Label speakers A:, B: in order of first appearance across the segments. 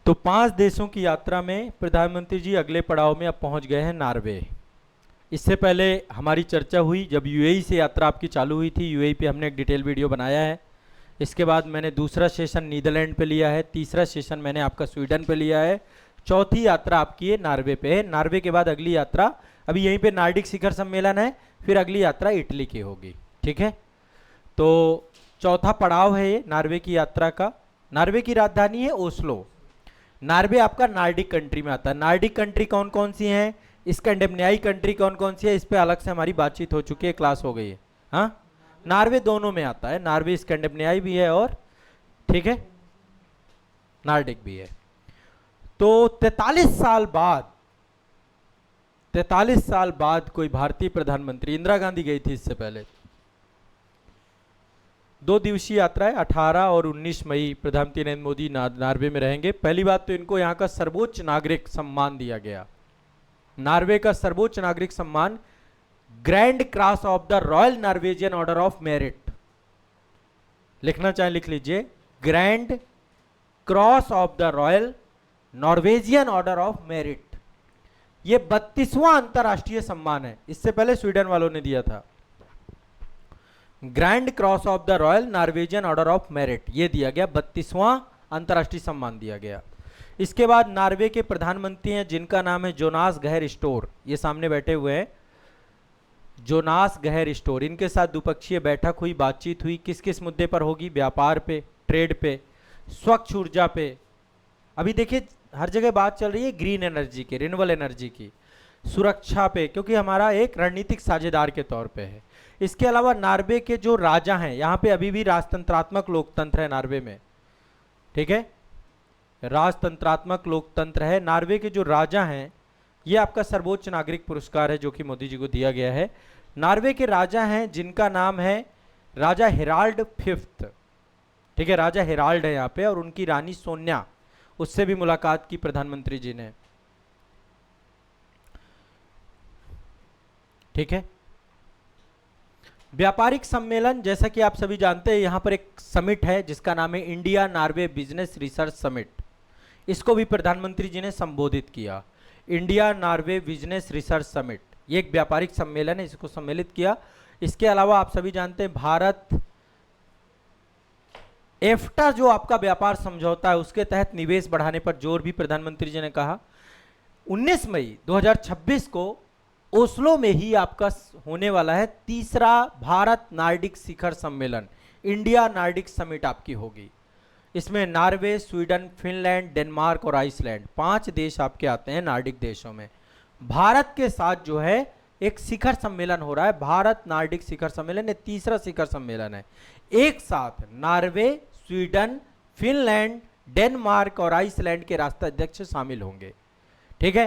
A: तो 5 देशों की यात्रा में प्रधानमंत्री जी अगले पड़ाव में अब पहुंच गए हैं नॉर्वे। इससे पहले हमारी चर्चा हुई जब यूएई से यात्रा आपकी चालू हुई थी। यूएई पे हमने एक डिटेल वीडियो बनाया है। इसके बाद मैंने दूसरा सेशन नीदरलैंड पे लिया है, तीसरा सेशन मैंने आपका स्वीडन पे लिया है, चौथी यात्रा आपकी ये नॉर्वे पे है। नॉर्वे के बाद अगली यात्रा अभी यहीं पे नार्डिक शिखर सम्मेलन है, फिर अगली यात्रा इटली की होगी। ठीक है, तो चौथा पड़ाव है ये नॉर्वे की यात्रा का। नॉर्वे की राजधानी है ओस्लो। नॉर्वे आपका नार्डिक कंट्री में आता है। नार्डिक कंट्री कौन कौन सी हैं, स्कैंडिनेवियाई कंट्री कौन कौन सी है, इस पे अलग से हमारी बातचीत हो चुकी है, क्लास हो गई है। हाँ, नॉर्वे दोनों में आता है, नॉर्वे स्कैंडिनेवियाई भी है और ठीक है नार्डिक भी है। तो 43 साल बाद कोई भारतीय प्रधानमंत्री, इंदिरा गांधी गई थी इससे पहले। 2 दिवसीय यात्रा है, 18 और 19 मई प्रधानमंत्री नरेंद्र मोदी नॉर्वे में रहेंगे। पहली बात तो इनको यहाँ का सर्वोच्च नागरिक सम्मान दिया गया। नॉर्वे का सर्वोच्च नागरिक सम्मान grand cross of the royal Norwegian order of merit. लिखना चाहे लिख लीजिए, grand cross of the royal Norwegian order of merit. ये 32वां अंतरराष्ट्रीय सम्मान है, इससे पहले स्वीडन वालों ने दिया था। Grand cross of the royal Norwegian order of merit ये दिया गया, 32वां अंतरराष्ट्रीय सम्मान दिया गया। इसके बाद नॉर्वे के प्रधानमंत्री हैं जिनका नाम है जोनास गहर स्टोर, ये सामने बैठे हुए हैं जोनास गहर स्टोर। इनके साथ द्विपक्षीय बैठक हुई, बातचीत हुई। किस किस मुद्दे पर होगी? व्यापार पे, ट्रेड पे, स्वच्छ ऊर्जा पे। अभी देखिए हर जगह बात चल रही है ग्रीन एनर्जी की, रिन्यूएबल एनर्जी की, सुरक्षा पे, क्योंकि हमारा एक रणनीतिक साझेदार के तौर पे है। इसके अलावा नॉर्वे के जो राजा हैं, यहाँ पे अभी भी राजतंत्रात्मक लोकतंत्र है नॉर्वे में। ठीक है, राजतंत्रात्मक लोकतंत्र है। नॉर्वे के जो राजा हैं, ये आपका सर्वोच्च नागरिक पुरस्कार है जो कि मोदी जी को दिया गया है। नॉर्वे के राजा हैं जिनका नाम है राजा हेराल्ड फिफ्थ। ठीक है, राजा हेराल्ड है यहाँ पे, और उनकी रानी सोनिया, उससे भी मुलाकात की प्रधानमंत्री जी ने। ठीक है, व्यापारिक सम्मेलन, जैसा कि आप सभी जानते हैं, यहाँ पर एक समिट है जिसका नाम है India Norway business research summit. इसको भी प्रधानमंत्री जी ने संबोधित किया। India Norway business research summit ये एक व्यापारिक सम्मेलन है, इसको सम्मिलित किया। इसके अलावा आप सभी जानते हैं भारत एफ्टा जो आपका व्यापार समझौता है उसके तहत निवेश बढ़ाने पर जोर भी प्रधानमंत्री जी ने कहा। 19 मई 2026 को ओस्लो में ही आपका होने वाला है तीसरा भारत नार्डिक शिखर सम्मेलन, इंडिया नार्डिक समिट आपकी होगी। इसमें नॉर्वे, स्वीडन, फिनलैंड, डेनमार्क और आइसलैंड 5 देश आपके आते हैं नार्डिक देशों में। भारत के साथ जो है एक शिखर सम्मेलन हो रहा है, भारत नार्डिक शिखर सम्मेलन, ये तीसरा शिखर सम्मेलन है। एक साथ नॉर्वे, स्वीडन, फिनलैंड, डेनमार्क और आइसलैंड के राष्ट्राध्यक्ष शामिल होंगे। ठीक है,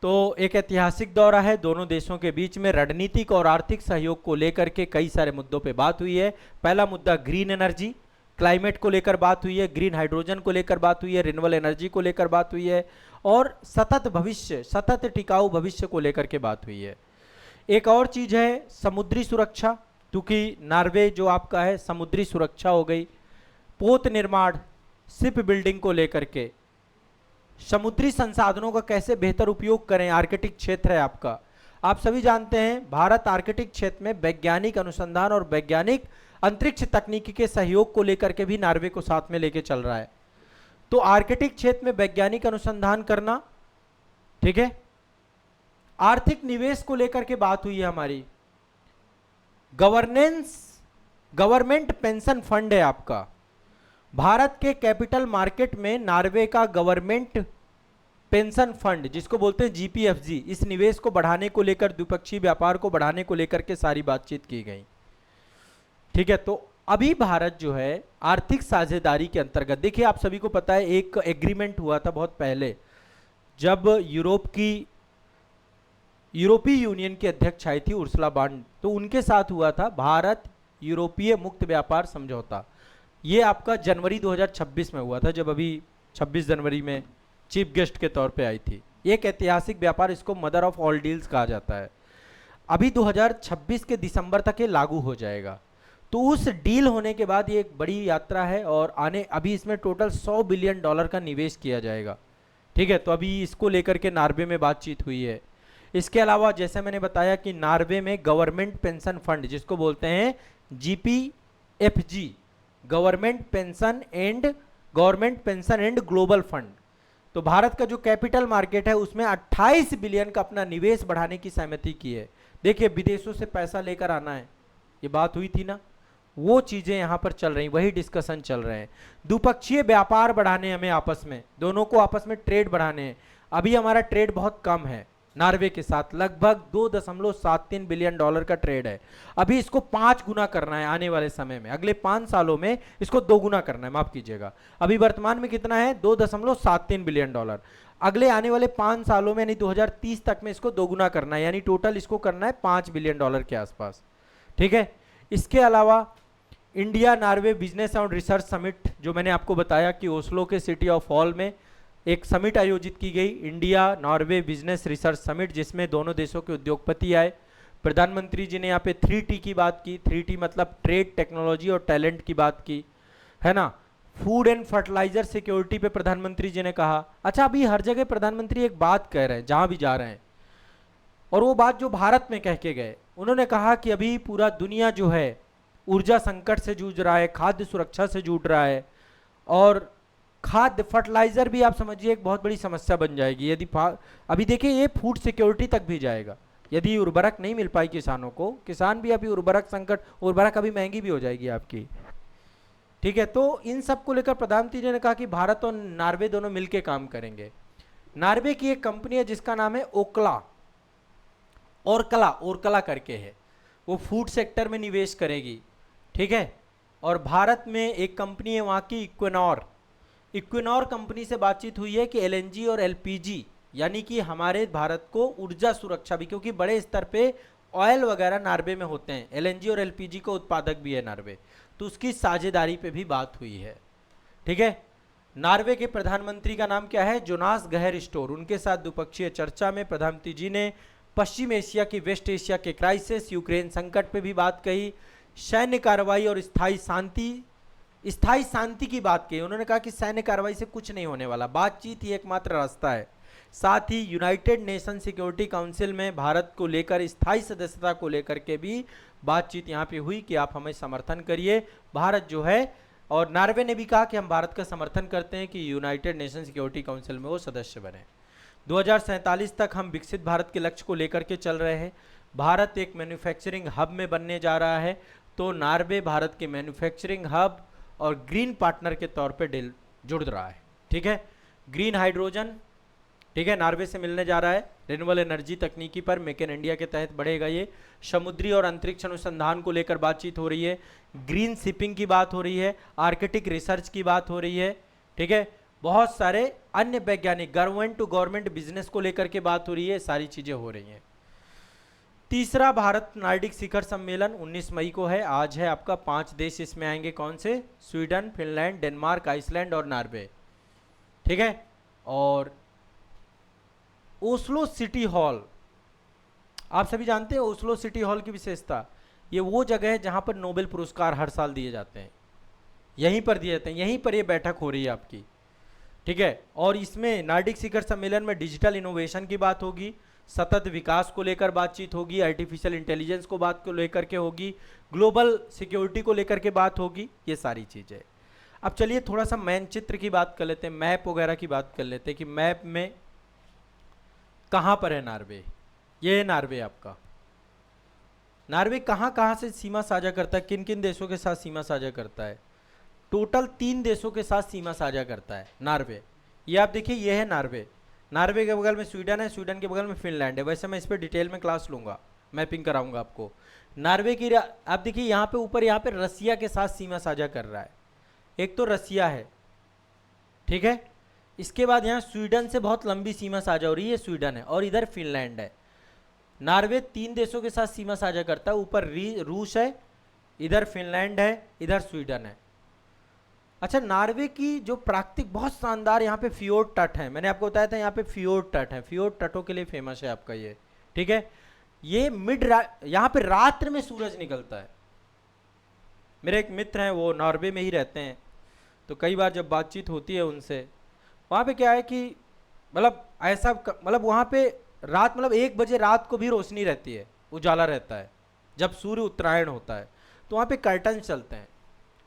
A: तो एक ऐतिहासिक दौरा है। दोनों देशों के बीच में रणनीतिक और आर्थिक सहयोग को लेकर के कई सारे मुद्दों पे बात हुई है। पहला मुद्दा ग्रीन एनर्जी, क्लाइमेट को लेकर बात हुई है, ग्रीन हाइड्रोजन को लेकर बात हुई है, रिन्यूएबल एनर्जी को लेकर बात हुई है, और सतत भविष्य, सतत टिकाऊ भविष्य को लेकर के बात हुई है। एक और चीज है समुद्री सुरक्षा, क्योंकि नॉर्वे जो आपका है समुद्री सुरक्षा हो गई, पोत निर्माण, शिप बिल्डिंग को लेकर के, समुद्री संसाधनों का कैसे बेहतर उपयोग करें, आर्कटिक क्षेत्र है आपका। आप सभी जानते हैं भारत आर्कटिक क्षेत्र में वैज्ञानिक अनुसंधान और वैज्ञानिक अंतरिक्ष तकनीकी के सहयोग को लेकर के भी नॉर्वे को साथ में लेके चल रहा है। तो आर्कटिक क्षेत्र में वैज्ञानिक अनुसंधान करना, ठीक है। आर्थिक निवेश को लेकर के बात हुई है हमारी। गवर्नमेंट पेंशन फंड है आपका। भारत के कैपिटल मार्केट में नॉर्वे का गवर्नमेंट पेंशन फंड, जिसको बोलते हैं जीपीएफजी, इस निवेश को बढ़ाने को लेकर, द्विपक्षीय व्यापार को बढ़ाने को लेकर के सारी बातचीत की गई। ठीक है, तो अभी भारत जो है आर्थिक साझेदारी के अंतर्गत, देखिए आप सभी को पता है एक एग्रीमेंट हुआ था बहुत पहले, जब यूरोपीय यूनियन की अध्यक्ष आई थी उर्सुला बॉन, तो उनके साथ हुआ था भारत यूरोपीय मुक्त व्यापार समझौता। ये आपका जनवरी 2026 में हुआ था, जब अभी 26 जनवरी में चीफ गेस्ट के तौर पे आई थी। एक ऐतिहासिक व्यापार, इसको मदर ऑफ ऑल डील्स कहा जाता है। अभी 2026 के दिसंबर तक ये लागू हो जाएगा। तो उस डील होने के बाद ये एक बड़ी यात्रा है और आने अभी इसमें टोटल $100 बिलियन का निवेश किया जाएगा। ठीक है, तो अभी इसको लेकर के नॉर्वे में बातचीत हुई है। इसके अलावा जैसे मैंने बताया कि नॉर्वे में गवर्नमेंट पेंशन फंड जिसको बोलते हैं GPFG, government pension and global fund, तो भारत का जो कैपिटल मार्केट है उसमें 28 बिलियन का अपना निवेश बढ़ाने की सहमति की है। देखिए विदेशों से पैसा लेकर आना है, ये बात हुई थी ना, वो चीजें यहां पर चल रही, वही डिस्कशन चल रहे हैं। द्विपक्षीय व्यापार बढ़ाने हमें आपस में, दोनों को आपस में ट्रेड बढ़ाने हैं। अभी हमारा ट्रेड बहुत कम है नॉर्वे के साथ, लगभग $2.73 बिलियन का ट्रेड है। अभी इसको 5 गुना करना है आने वाले समय में, अगले 5 सालों में इसको 2 गुना करना है, माफ कीजिएगा। अभी वर्तमान में कितना है, $2.73 बिलियन। अगले आने वाले 5 सालों में यानी 2030 तक में इसको 2 गुना करना है, यानी टोटल इसको करना है $5 बिलियन के आसपास। ठीक है, इसके अलावा India Norway business and research summit, जो मैंने आपको बताया कि ओस्लो के सिटी ऑफ हॉल में एक समिट आयोजित की गई, India Norway business research summit, जिसमें दोनों देशों के उद्योगपति आए। प्रधानमंत्री जी ने यहाँ पे 3T की बात की, 3T मतलब ट्रेड, टेक्नोलॉजी और टैलेंट की बात की, है ना। फूड एंड फर्टिलाइजर सिक्योरिटी पे प्रधानमंत्री जी ने कहा। अच्छा, अभी हर जगह प्रधानमंत्री एक बात कह रहे हैं जहां भी जा रहे हैं, और वो बात जो भारत में कह के गए, उन्होंने कहा कि अभी पूरा दुनिया जो है ऊर्जा संकट से जूझ रहा है, खाद्य सुरक्षा से जूझ रहा है, और खाद्य फर्टिलाइजर भी आप समझिए एक बहुत बड़ी समस्या बन जाएगी यदि अभी देखिए ये फूड सिक्योरिटी तक भी जाएगा यदि उर्वरक नहीं मिल पाई किसानों को। किसान भी अभी उर्वरक संकट, उर्वरक अभी महंगी भी हो जाएगी आपकी। ठीक है, तो इन सब को लेकर प्रधानमंत्री जी ने कहा कि भारत और नॉर्वे दोनों मिलकर काम करेंगे। नॉर्वे की एक कंपनी है जिसका नाम है ओरकला करके है, वो फूड सेक्टर में निवेश करेगी। ठीक है, और भारत में एक कंपनी है वहाँ की इक्विनोर कंपनी से बातचीत हुई है कि एलएनजी और एलपीजी, यानी कि हमारे भारत को ऊर्जा सुरक्षा भी, क्योंकि बड़े स्तर पे ऑयल वगैरह नॉर्वे में होते हैं, एलएनजी और एलपीजी का उत्पादक भी है नॉर्वे, तो उसकी साझेदारी पे भी बात हुई है। ठीक है, नॉर्वे के प्रधानमंत्री का नाम क्या है, जोनास गहर स्टोर, उनके साथ द्विपक्षीय चर्चा में प्रधानमंत्री जी ने पश्चिम एशिया की, वेस्ट एशिया के क्राइसिस, यूक्रेन संकट पे भी बात कही, सैन्य कार्रवाई और स्थायी शांति की बात कही। उन्होंने कहा कि सैन्य कार्रवाई से कुछ नहीं होने वाला, बातचीत ही एकमात्र रास्ता है। साथ ही यूनाइटेड नेशन सिक्योरिटी काउंसिल में भारत को लेकर स्थायी सदस्यता को लेकर के भी बातचीत यहाँ पे हुई कि आप हमें समर्थन करिए, भारत जो है, और नॉर्वे ने भी कहा कि हम भारत का समर्थन करते हैं कि यूनाइटेड नेशन सिक्योरिटी काउंसिल में वो सदस्य बने। 2047 तक हम विकसित भारत के लक्ष्य को लेकर के चल रहे हैं। भारत एक मैन्युफैक्चरिंग हब में बनने जा रहा है, तो नॉर्वे भारत के मैन्युफैक्चरिंग हब और ग्रीन पार्टनर के तौर पे जुड़ रहा है। ठीक है, ग्रीन हाइड्रोजन, ठीक है, नॉर्वे से मिलने जा रहा है। रिन्यूएबल एनर्जी तकनीकी पर मेक इन इंडिया के तहत बढ़ेगा ये। समुद्री और अंतरिक्ष अनुसंधान को लेकर बातचीत हो रही है, ग्रीन शिपिंग की बात हो रही है, आर्कटिक रिसर्च की बात हो रही है। ठीक है, बहुत सारे अन्य वैज्ञानिक, गवर्नमेंट टू गवर्नमेंट बिजनेस को लेकर के बात हो रही है, सारी चीजें हो रही हैं। तीसरा भारत नार्डिक शिखर सम्मेलन 19 मई को है, आज है आपका। 5 देश इसमें आएंगे, कौन से, स्वीडन, फिनलैंड, डेनमार्क, आइसलैंड और नॉर्वे। ठीक है, और ओस्लो सिटी हॉल, आप सभी जानते हैं ओस्लो सिटी हॉल की विशेषता, ये वो जगह है जहां पर नोबेल पुरस्कार हर साल दिए जाते हैं, यहीं पर दिए जाते हैं, यहीं पर ये बैठक हो रही है आपकी। ठीक है, और इसमें नार्डिक शिखर सम्मेलन में डिजिटल इनोवेशन की बात होगी, सतत विकास को लेकर बातचीत होगी, आर्टिफिशियल इंटेलिजेंस को बात को लेकर के होगी, ग्लोबल सिक्योरिटी को लेकर के बात होगी, ये सारी चीज़ें। अब चलिए थोड़ा सा मानचित्र की बात कर लेते हैं, मैप वगैरह की बात कर लेते हैं कि मैप में कहाँ पर है नॉर्वे। ये है नॉर्वे आपका। नॉर्वे कहाँ कहाँ से सीमा साझा करता है, किन किन देशों के साथ सीमा साझा करता है, टोटल 3 देशों के साथ सीमा साझा करता है नॉर्वे। ये आप देखिए, ये है नॉर्वे, नॉर्वे के बगल में स्वीडन है, स्वीडन के बगल में फिनलैंड है। वैसे मैं इस पर डिटेल में क्लास लूंगा, मैपिंग कराऊंगा आपको। नॉर्वे की आप देखिए यहाँ पे ऊपर, यहाँ पे रसिया के साथ सीमा साझा कर रहा है, एक तो रसिया है। ठीक है, इसके बाद यहाँ स्वीडन से बहुत लंबी सीमा साझा हो रही है, स्वीडन है, और इधर फिनलैंड है। नॉर्वे 3 देशों के साथ सीमा साझा करता है, ऊपर रूस है, इधर फिनलैंड है, इधर स्वीडन है। अच्छा, नॉर्वे की जो प्राकृतिक बहुत शानदार यहाँ पे फियोर्ड तट है, मैंने आपको बताया था यहाँ पे फियोर्ड तट है, फियोर्ड तटों के लिए फेमस है आपका ये। ठीक है, ये यहाँ पे रात्र में सूरज निकलता है, मेरे एक मित्र हैं, वो नॉर्वे में ही रहते हैं, तो कई बार जब बातचीत होती है उनसे, वहाँ पे क्या है कि मतलब ऐसा मतलब वहाँ पे रात मतलब 1 बजे रात को भी रोशनी रहती है, उजाला रहता है जब सूर्य उत्तरायण होता है। तो वहाँ पे कर्टन चलते हैं,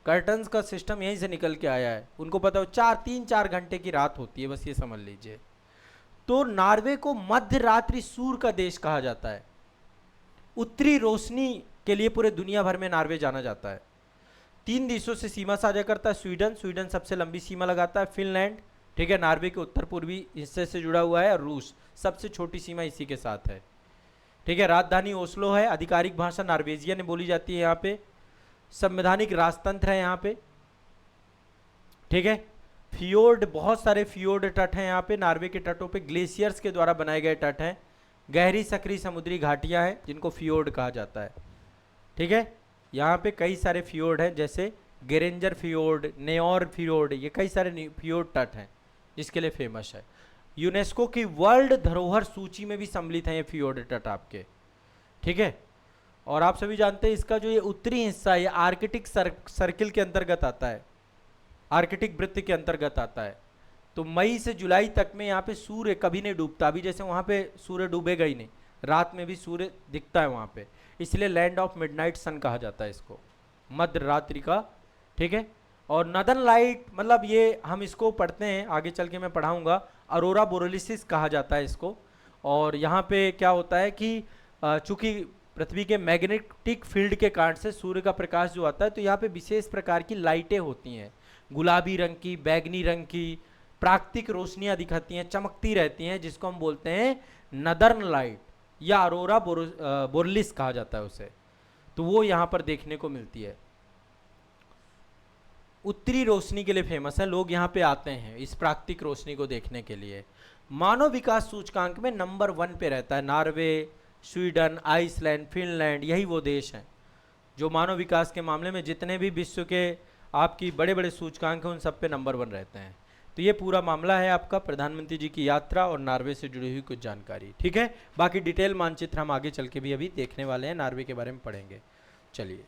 A: कर्टन्स का सिस्टम यहीं से निकल के आया है। उनको पता हो 3-4 घंटे की रात होती है, बस ये समझ लीजिए। तो नॉर्वे को मध्य रात्रि सूर्य का देश कहा जाता है। उत्तरी रोशनी के लिए पूरे दुनिया भर में नॉर्वे जाना जाता है। 3 देशों से सीमा साझा करता है, स्वीडन सबसे लंबी सीमा लगाता है, फिनलैंड, ठीक है, नॉर्वे के उत्तर पूर्वी हिस्से से जुड़ा हुआ है, और रूस सबसे छोटी सीमा इसी के साथ है, ठीक है। राजधानी ओस्लो है, आधिकारिक भाषा नॉर्वेजियन में बोली जाती है यहाँ पे, संवैधानिक राजतंत्र है यहाँ पे, ठीक है। फियोर्ड, बहुत सारे फियोर्ड तट हैं यहाँ पे, नॉर्वे के तटों पे ग्लेशियर्स के द्वारा बनाए गए तट हैं, गहरी सक्रिय समुद्री घाटियाँ हैं जिनको फियोर्ड कहा जाता है, ठीक है। यहाँ पे कई सारे फियोर्ड हैं, जैसे गेरेंजर फियोर्ड, नेयोर फियोर्ड, ये कई सारे फियोर्ड तट हैं जिसके लिए फेमस है। यूनेस्को की वर्ल्ड धरोहर सूची में भी सम्मिलित हैं ये फियोर्ड तट आपके, ठीक है। और आप सभी जानते हैं इसका जो ये उत्तरी हिस्सा है, ये आर्कटिक सर्किल के अंतर्गत आता है, आर्कटिक वृत्त के अंतर्गत आता है। तो मई से जुलाई तक में यहाँ पे सूर्य कभी नहीं डूबता, अभी जैसे वहाँ पे सूर्य डूबेगा ही नहीं, रात में भी सूर्य दिखता है वहाँ पे, इसलिए लैंड ऑफ मिडनाइट सन कहा जाता है इसको, मध्य रात्रि का, ठीक है। और नदर्न लाइट मतलब ये हम इसको पढ़ते हैं, आगे चल के मैं पढ़ाऊँगा, अरोरा बोरेलिस कहा जाता है इसको। और यहाँ पे क्या होता है कि चूँकि पृथ्वी के मैग्नेटिक फील्ड के कारण से सूर्य का प्रकाश जो आता है, तो यहाँ पे विशेष प्रकार की लाइटें होती हैं, गुलाबी रंग की, बैगनी रंग की, प्राकृतिक रोशनियाँ दिखाती हैं, चमकती रहती हैं, जिसको हम बोलते हैं नदर्न लाइट या अरोरा बोरेलिस कहा जाता है उसे। तो वो यहाँ पर देखने को मिलती है। उत्तरी रोशनी के लिए फेमस है, लोग यहाँ पे आते हैं इस प्राकृतिक रोशनी को देखने के लिए। मानव विकास सूचकांक में नंबर 1 पे रहता है नॉर्वे, स्वीडन, आइसलैंड, फिनलैंड, यही वो देश हैं जो मानव विकास के मामले में जितने भी विश्व के आपकी बड़े बड़े सूचकांक हैं उन सब पे नंबर 1 रहते हैं। तो ये पूरा मामला है आपका प्रधानमंत्री जी की यात्रा और नॉर्वे से जुड़ी हुई कुछ जानकारी, ठीक है। बाकी डिटेल मानचित्र हम आगे चल के भी अभी देखने वाले हैं, नॉर्वे के बारे में पढ़ेंगे। चलिए।